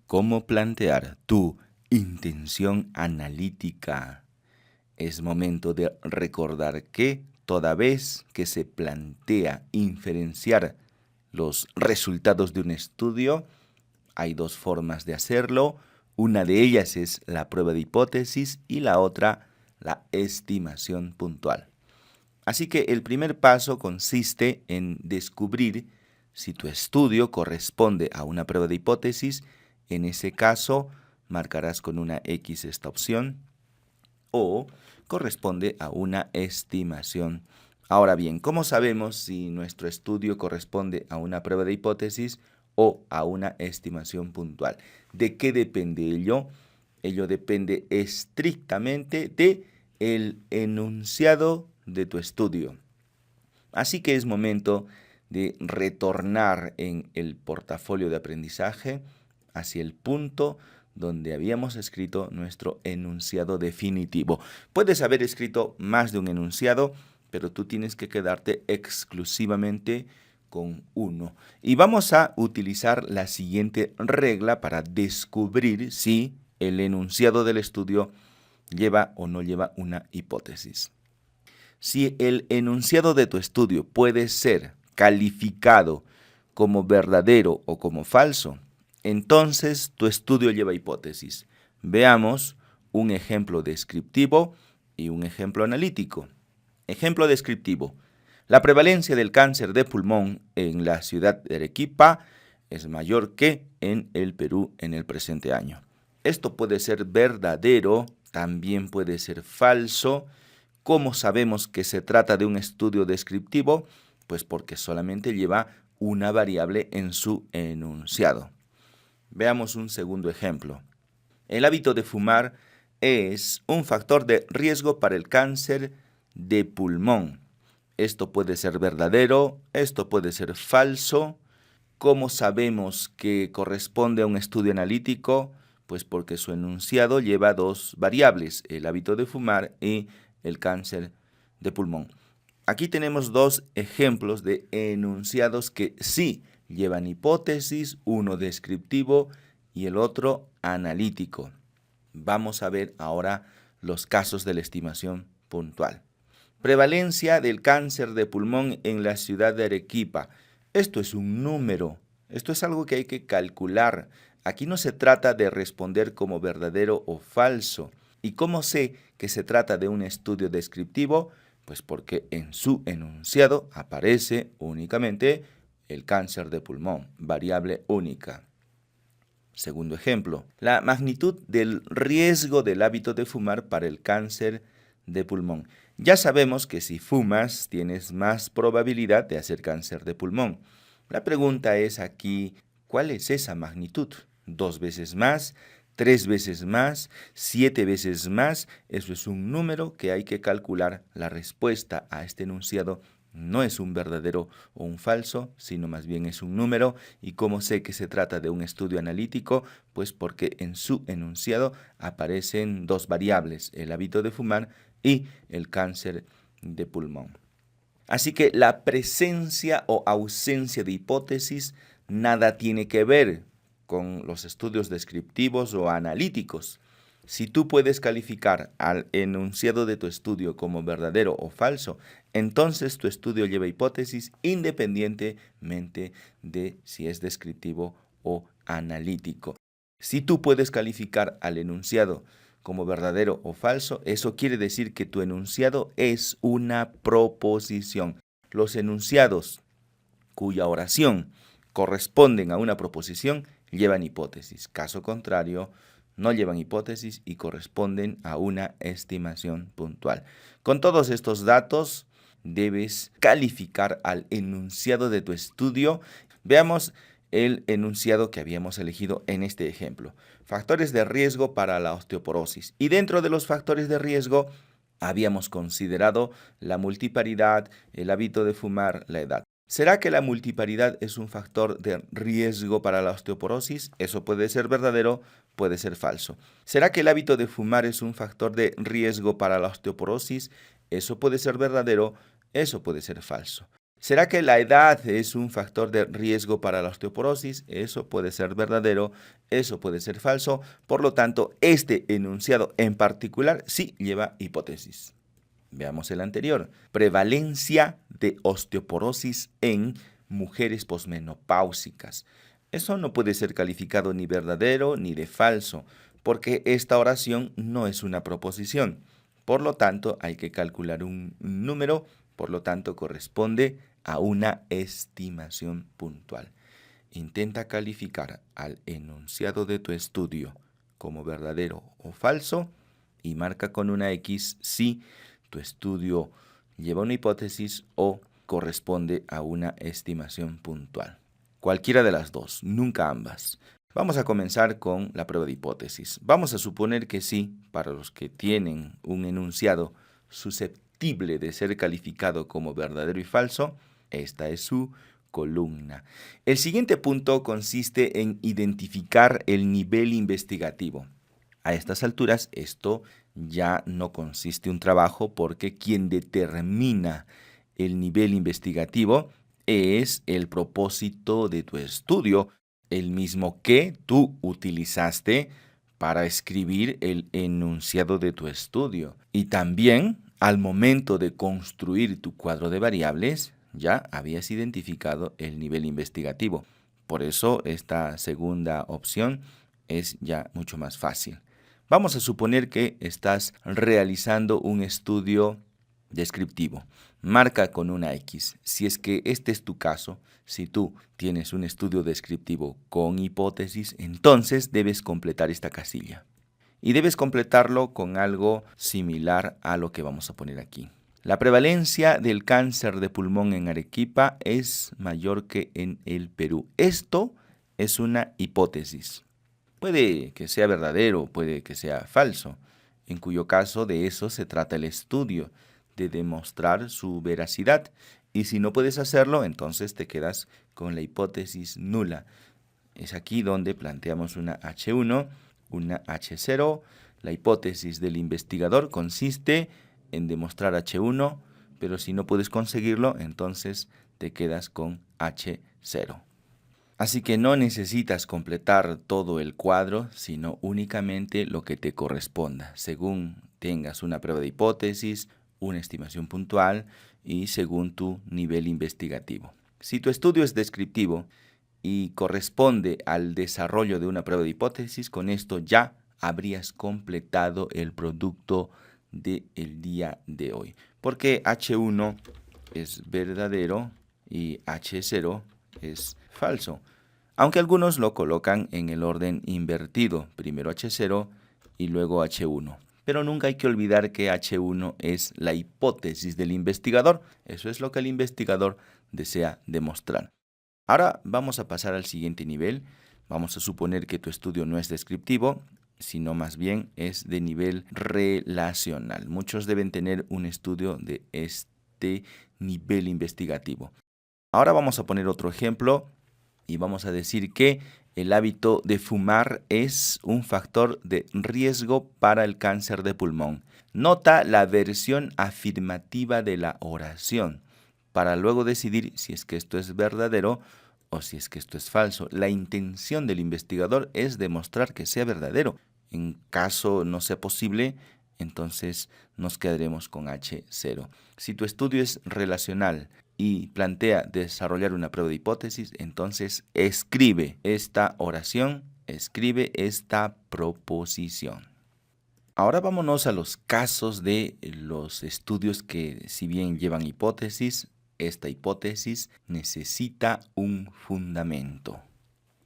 cómo plantear tu intención analítica. Es momento de recordar que toda vez que se plantea inferenciar los resultados de un estudio, hay dos formas de hacerlo. Una de ellas es la prueba de hipótesis y la otra, la estimación puntual. Así que el primer paso consiste en descubrir si tu estudio corresponde a una prueba de hipótesis. En ese caso, marcarás con una X esta opción, o corresponde a una estimación. Ahora bien, ¿cómo sabemos si nuestro estudio corresponde a una prueba de hipótesis o a una estimación puntual? ¿De qué depende ello? Ello depende estrictamente del enunciado de tu estudio. Así que es momento de retornar en el portafolio de aprendizaje hacia el punto donde habíamos escrito nuestro enunciado definitivo. Puedes haber escrito más de un enunciado, pero tú tienes que quedarte exclusivamente con uno. Y vamos a utilizar la siguiente regla para descubrir si el enunciado del estudio lleva o no lleva una hipótesis. Si el enunciado de tu estudio puede ser calificado como verdadero o como falso, entonces tu estudio lleva hipótesis. Veamos un ejemplo descriptivo y un ejemplo analítico. Ejemplo descriptivo. La prevalencia del cáncer de pulmón en la ciudad de Arequipa es mayor que en el Perú en el presente año. Esto puede ser verdadero, también puede ser falso. ¿Cómo sabemos que se trata de un estudio descriptivo? Pues porque solamente lleva una variable en su enunciado. Veamos un segundo ejemplo. El hábito de fumar es un factor de riesgo para el cáncer de pulmón. Esto puede ser verdadero, esto puede ser falso. ¿Cómo sabemos que corresponde a un estudio analítico? Pues porque su enunciado lleva dos variables, el hábito de fumar y el cáncer de pulmón. Aquí tenemos dos ejemplos de enunciados que sí llevan hipótesis, uno descriptivo y el otro analítico. Vamos a ver ahora los casos de la estimación puntual. Prevalencia del cáncer de pulmón en la ciudad de Arequipa. Esto es un número, esto es algo que hay que calcular. Aquí no se trata de responder como verdadero o falso. ¿Y cómo sé que se trata de un estudio descriptivo? Pues porque en su enunciado aparece únicamente el cáncer de pulmón, variable única. Segundo ejemplo, la magnitud del riesgo del hábito de fumar para el cáncer de pulmón. Ya sabemos que si fumas tienes más probabilidad de hacer cáncer de pulmón. La pregunta es aquí, ¿cuál es esa magnitud? ¿2 veces más? 3 veces más, 7 veces más, eso es un número que hay que calcular. La respuesta a este enunciado no es un verdadero o un falso, sino más bien es un número. ¿Y cómo sé que se trata de un estudio analítico? Pues porque en su enunciado aparecen dos variables, el hábito de fumar y el cáncer de pulmón. Así que la presencia o ausencia de hipótesis nada tiene que ver con los estudios descriptivos o analíticos. Si tú puedes calificar al enunciado de tu estudio como verdadero o falso, entonces tu estudio lleva hipótesis independientemente de si es descriptivo o analítico. Si tú puedes calificar al enunciado como verdadero o falso, eso quiere decir que tu enunciado es una proposición. Los enunciados cuya oración corresponden a una proposición llevan hipótesis. Caso contrario, no llevan hipótesis y corresponden a una estimación puntual. Con todos estos datos, debes calificar al enunciado de tu estudio. Veamos el enunciado que habíamos elegido en este ejemplo. Factores de riesgo para la osteoporosis. Y dentro de los factores de riesgo, habíamos considerado la multiparidad, el hábito de fumar, la edad. ¿Será que la multiparidad es un factor de riesgo para la osteoporosis? Eso puede ser verdadero, puede ser falso. ¿Será que el hábito de fumar es un factor de riesgo para la osteoporosis? Eso puede ser verdadero, eso puede ser falso. ¿Será que la edad es un factor de riesgo para la osteoporosis? Eso puede ser verdadero, eso puede ser falso. Por lo tanto, este enunciado en particular sí lleva hipótesis. Veamos el anterior. Prevalencia de osteoporosis en mujeres posmenopáusicas. Eso no puede ser calificado ni verdadero ni de falso, porque esta oración no es una proposición. Por lo tanto, hay que calcular un número, por lo tanto, corresponde a una estimación puntual. Intenta calificar al enunciado de tu estudio como verdadero o falso y marca con una X si tu estudio lleva una hipótesis o corresponde a una estimación puntual. Cualquiera de las dos, nunca ambas. Vamos a comenzar con la prueba de hipótesis. Vamos a suponer que sí, para los que tienen un enunciado susceptible de ser calificado como verdadero y falso, esta es su columna. El siguiente punto consiste en identificar el nivel investigativo. A estas alturas, esto ya no consiste un trabajo porque quien determina el nivel investigativo es el propósito de tu estudio, el mismo que tú utilizaste para escribir el enunciado de tu estudio. Y también, al momento de construir tu cuadro de variables, ya habías identificado el nivel investigativo. Por eso, esta segunda opción es ya mucho más fácil. Vamos a suponer que estás realizando un estudio descriptivo. Marca con una X. Si es que este es tu caso, si tú tienes un estudio descriptivo con hipótesis, entonces debes completar esta casilla. Y debes completarlo con algo similar a lo que vamos a poner aquí. La prevalencia del cáncer de pulmón en Arequipa es mayor que en el Perú. Esto es una hipótesis. Puede que sea verdadero, puede que sea falso, en cuyo caso de eso se trata el estudio, de demostrar su veracidad. Y si no puedes hacerlo, entonces te quedas con la hipótesis nula. Es aquí donde planteamos una H1, una H0. La hipótesis del investigador consiste en demostrar H1, pero si no puedes conseguirlo, entonces te quedas con H0. Así que no necesitas completar todo el cuadro, sino únicamente lo que te corresponda, según tengas una prueba de hipótesis, una estimación puntual y según tu nivel investigativo. Si tu estudio es descriptivo y corresponde al desarrollo de una prueba de hipótesis, con esto ya habrías completado el producto del día de hoy. Porque H1 es verdadero y H0 es falso, aunque algunos lo colocan en el orden invertido, primero H0 y luego H1. Pero nunca hay que olvidar que H1 es la hipótesis del investigador. Eso es lo que el investigador desea demostrar. Ahora vamos a pasar al siguiente nivel. Vamos a suponer que tu estudio no es descriptivo, sino más bien es de nivel relacional. Muchos deben tener un estudio de este nivel investigativo. Ahora vamos a poner otro ejemplo y vamos a decir que el hábito de fumar es un factor de riesgo para el cáncer de pulmón. Nota la versión afirmativa de la oración para luego decidir si es que esto es verdadero o si es que esto es falso. La intención del investigador es demostrar que sea verdadero. En caso no sea posible, entonces nos quedaremos con H0. Si tu estudio es relacional y plantea desarrollar una prueba de hipótesis, entonces escribe esta oración, escribe esta proposición. Ahora vámonos a los casos de los estudios que, si bien llevan hipótesis, esta hipótesis necesita un fundamento.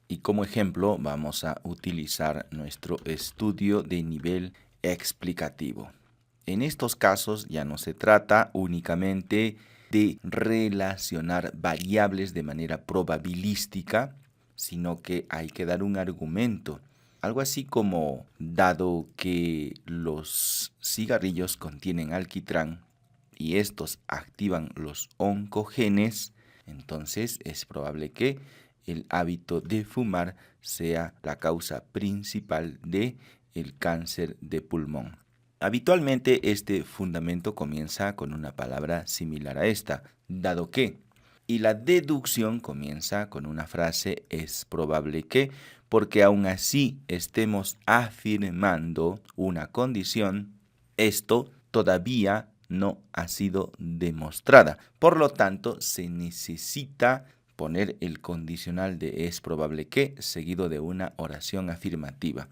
Y como ejemplo vamos a utilizar nuestro estudio de nivel explicativo. En estos casos ya no se trata únicamente de relacionar variables de manera probabilística, sino que hay que dar un argumento. Algo así como, dado que los cigarrillos contienen alquitrán y estos activan los oncogenes, entonces es probable que el hábito de fumar sea la causa principal de el cáncer de pulmón. Habitualmente este fundamento comienza con una palabra similar a esta, dado que. Y la deducción comienza con una frase es probable que, porque aún así estemos afirmando una condición, esto todavía no ha sido demostrada. Por lo tanto, se necesita poner el condicional de es probable que seguido de una oración afirmativa.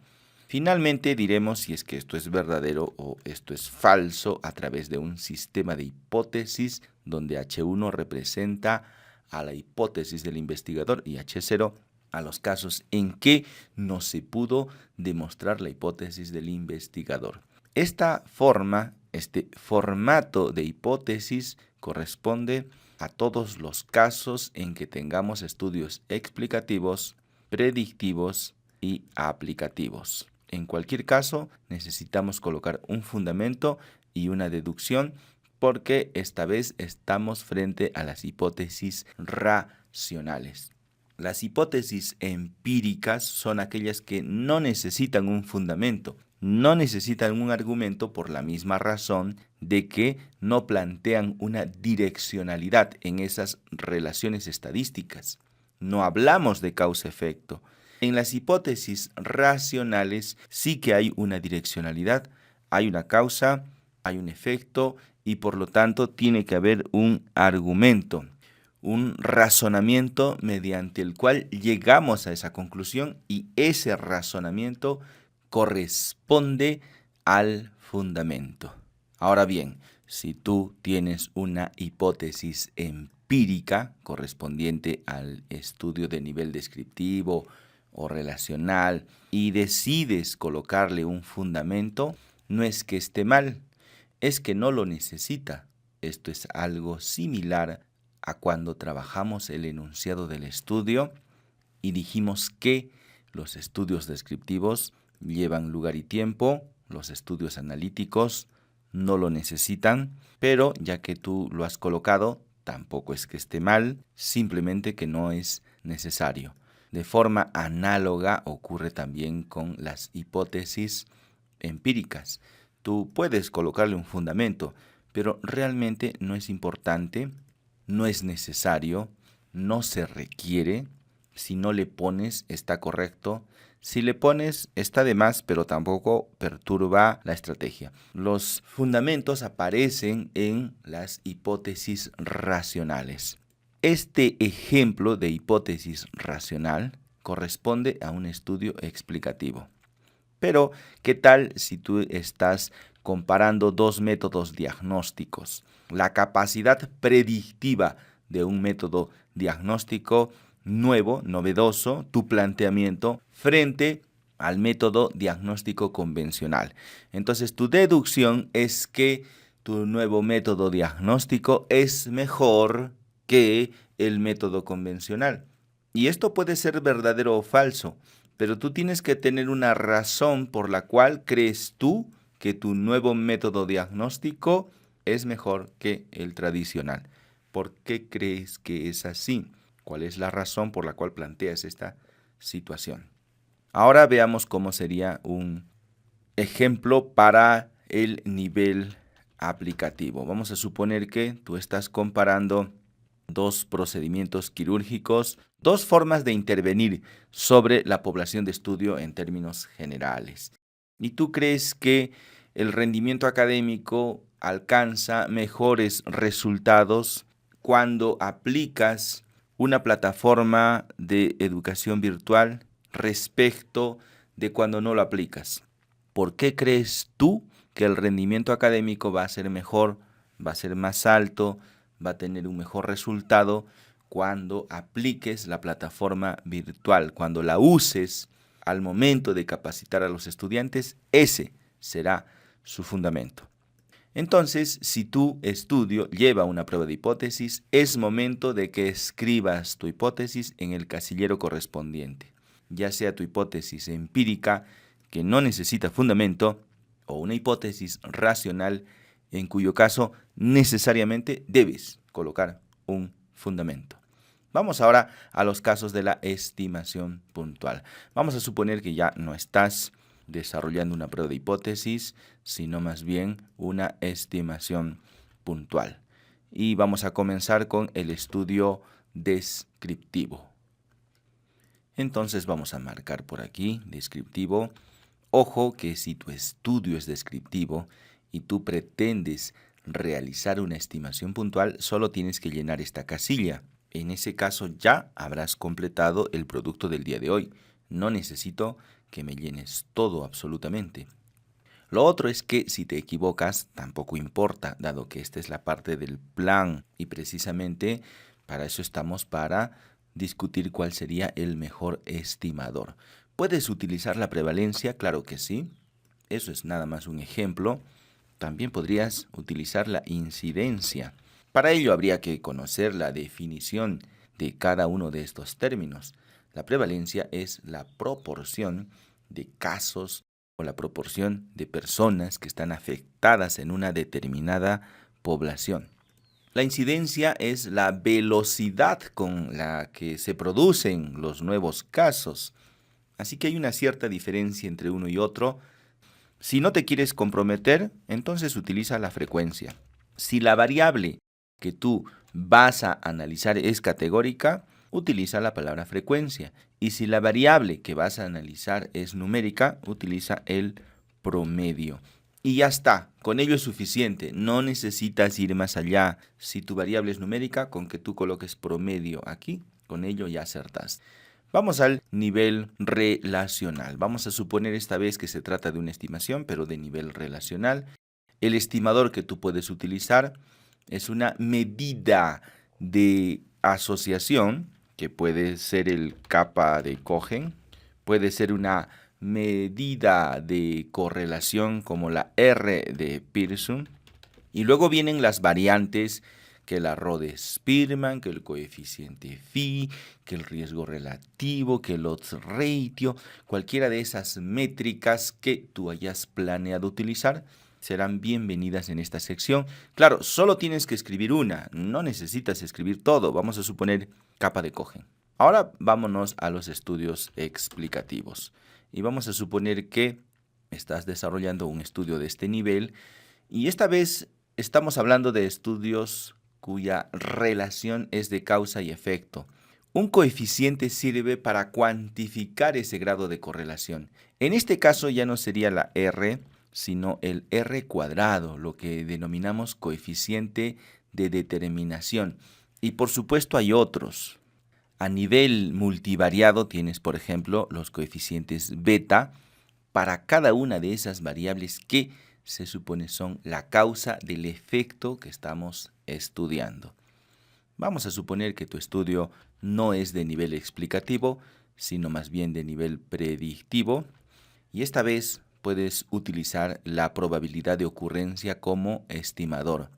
Finalmente diremos si es que esto es verdadero o esto es falso a través de un sistema de hipótesis donde H1 representa a la hipótesis del investigador y H0 a los casos en que no se pudo demostrar la hipótesis del investigador. Esta forma, este formato de hipótesis corresponde a todos los casos en que tengamos estudios explicativos, predictivos y aplicativos. En cualquier caso, necesitamos colocar un fundamento y una deducción porque esta vez estamos frente a las hipótesis racionales. Las hipótesis empíricas son aquellas que no necesitan un fundamento, no necesitan un argumento por la misma razón de que no plantean una direccionalidad en esas relaciones estadísticas. No hablamos de causa-efecto. En las hipótesis racionales sí que hay una direccionalidad, hay una causa, hay un efecto y por lo tanto tiene que haber un argumento, un razonamiento mediante el cual llegamos a esa conclusión y ese razonamiento corresponde al fundamento. Ahora bien, si tú tienes una hipótesis empírica correspondiente al estudio de nivel descriptivo o relacional y decides colocarle un fundamento, no es que esté mal, es que no lo necesita. Esto es algo similar a cuando trabajamos el enunciado del estudio y dijimos que los estudios descriptivos llevan lugar y tiempo, los estudios analíticos no lo necesitan, pero ya que tú lo has colocado, tampoco es que esté mal, simplemente que no es necesario. De forma análoga ocurre también con las hipótesis empíricas. Tú puedes colocarle un fundamento, pero realmente no es importante, no es necesario, no se requiere. Si no le pones, está correcto. Si le pones, está de más, pero tampoco perturba la estrategia. Los fundamentos aparecen en las hipótesis racionales. Este ejemplo de hipótesis racional corresponde a un estudio explicativo. Pero, ¿qué tal si tú estás comparando dos métodos diagnósticos? La capacidad predictiva de un método diagnóstico nuevo, novedoso, tu planteamiento frente al método diagnóstico convencional. Entonces, tu deducción es que tu nuevo método diagnóstico es mejor que el método convencional. Y esto puede ser verdadero o falso, pero tú tienes que tener una razón por la cual crees tú que tu nuevo método diagnóstico es mejor que el tradicional. ¿Por qué crees que es así? ¿Cuál es la razón por la cual planteas esta situación? Ahora veamos cómo sería un ejemplo para el nivel aplicativo. Vamos a suponer que tú estás comparando dos procedimientos quirúrgicos, dos formas de intervenir sobre la población de estudio en términos generales. Y tú crees que el rendimiento académico alcanza mejores resultados cuando aplicas una plataforma de educación virtual respecto de cuando no lo aplicas. ¿Por qué crees tú que el rendimiento académico va a ser mejor, va a ser más alto, va a tener un mejor resultado cuando apliques la plataforma virtual, cuando la uses al momento de capacitar a los estudiantes? Ese será su fundamento. Entonces, si tu estudio lleva una prueba de hipótesis, es momento de que escribas tu hipótesis en el casillero correspondiente, ya sea tu hipótesis empírica, que no necesita fundamento, o una hipótesis racional, en cuyo caso necesariamente debes colocar un fundamento. Vamos ahora a los casos de la estimación puntual. Vamos a suponer que ya no estás desarrollando una prueba de hipótesis, sino más bien una estimación puntual. y vamos a comenzar con el estudio descriptivo. Entonces vamos a marcar por aquí, descriptivo. Ojo que si tu estudio es descriptivo y tú pretendes realizar una estimación puntual, solo tienes que llenar esta casilla. En ese caso ya habrás completado el producto del día de hoy. No necesito que me llenes todo absolutamente. Lo otro es que si te equivocas, tampoco importa, dado que esta es la parte del plan y precisamente para eso estamos, para discutir cuál sería el mejor estimador. ¿Puedes utilizar la prevalencia? Claro que sí. Eso es nada más un ejemplo. También podrías utilizar la incidencia. Para ello habría que conocer la definición de cada uno de estos términos. La prevalencia es la proporción de casos o la proporción de personas que están afectadas en una determinada población. La incidencia es la velocidad con la que se producen los nuevos casos. Así que hay una cierta diferencia entre uno y otro. Si no te quieres comprometer, entonces utiliza la frecuencia. Si la variable que tú vas a analizar es categórica, utiliza la palabra frecuencia. Y si la variable que vas a analizar es numérica, utiliza el promedio. Y ya está, con ello es suficiente, no necesitas ir más allá. Si tu variable es numérica, con que tú coloques promedio aquí, con ello ya acertaste. Vamos al nivel relacional. Vamos a suponer esta vez que se trata de una estimación, pero de nivel relacional. El estimador que tú puedes utilizar es una medida de asociación, que puede ser el kappa de Cohen, puede ser una medida de correlación como la R de Pearson, y luego vienen las variantes, que la Rho-Spearman, que el coeficiente phi, que el riesgo relativo, que el odds ratio, cualquiera de esas métricas que tú hayas planeado utilizar serán bienvenidas en esta sección. Claro, solo tienes que escribir una, no necesitas escribir todo. Vamos a suponer kappa de Cohen. Ahora vámonos a los estudios explicativos. Y vamos a suponer que estás desarrollando un estudio de este nivel y esta vez estamos hablando de estudios cuya relación es de causa y efecto. Un coeficiente sirve para cuantificar ese grado de correlación. En este caso ya no sería la R, sino el R cuadrado, lo que denominamos coeficiente de determinación. Y por supuesto hay otros. A nivel multivariado tienes, por ejemplo, los coeficientes beta para cada una de esas variables que se supone son la causa del efecto que estamos estudiando. Vamos a suponer que tu estudio no es de nivel explicativo, sino más bien de nivel predictivo, y esta vez puedes utilizar la probabilidad de ocurrencia como estimador.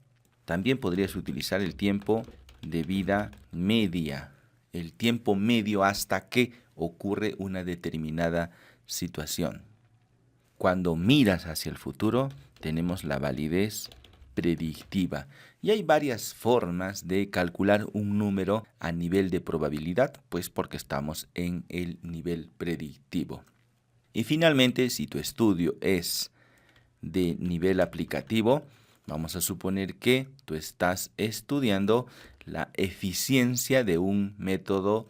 También podrías utilizar el tiempo de vida media, el tiempo medio hasta que ocurre una determinada situación. Cuando miras hacia el futuro, tenemos la validez predictiva. Y hay varias formas de calcular un número a nivel de probabilidad, pues porque estamos en el nivel predictivo. Y finalmente, si tu estudio es de nivel aplicativo, vamos a suponer que tú estás estudiando la eficiencia de un método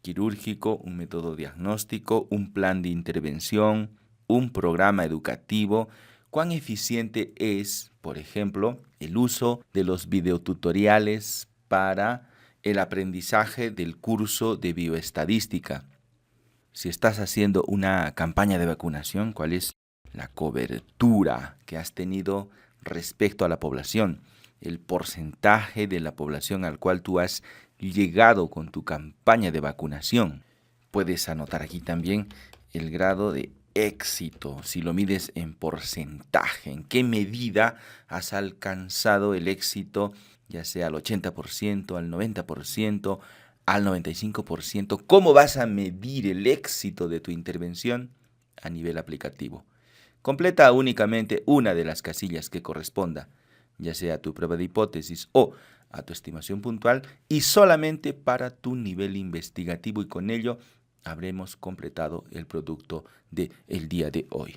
quirúrgico, un método diagnóstico, un plan de intervención, un programa educativo. ¿Cuán eficiente es, por ejemplo, el uso de los videotutoriales para el aprendizaje del curso de bioestadística? Si estás haciendo una campaña de vacunación, ¿cuál es la cobertura que has tenido respecto a la población? El porcentaje de la población al cual tú has llegado con tu campaña de vacunación. Puedes anotar aquí también el grado de éxito, si lo mides en porcentaje, en qué medida has alcanzado el éxito, ya sea al 80%, al 90%, al 95%. ¿Cómo vas a medir el éxito de tu intervención a nivel aplicativo? Completa únicamente una de las casillas que corresponda, ya sea a tu prueba de hipótesis o a tu estimación puntual, y solamente para tu nivel investigativo, y con ello habremos completado el producto del día de hoy.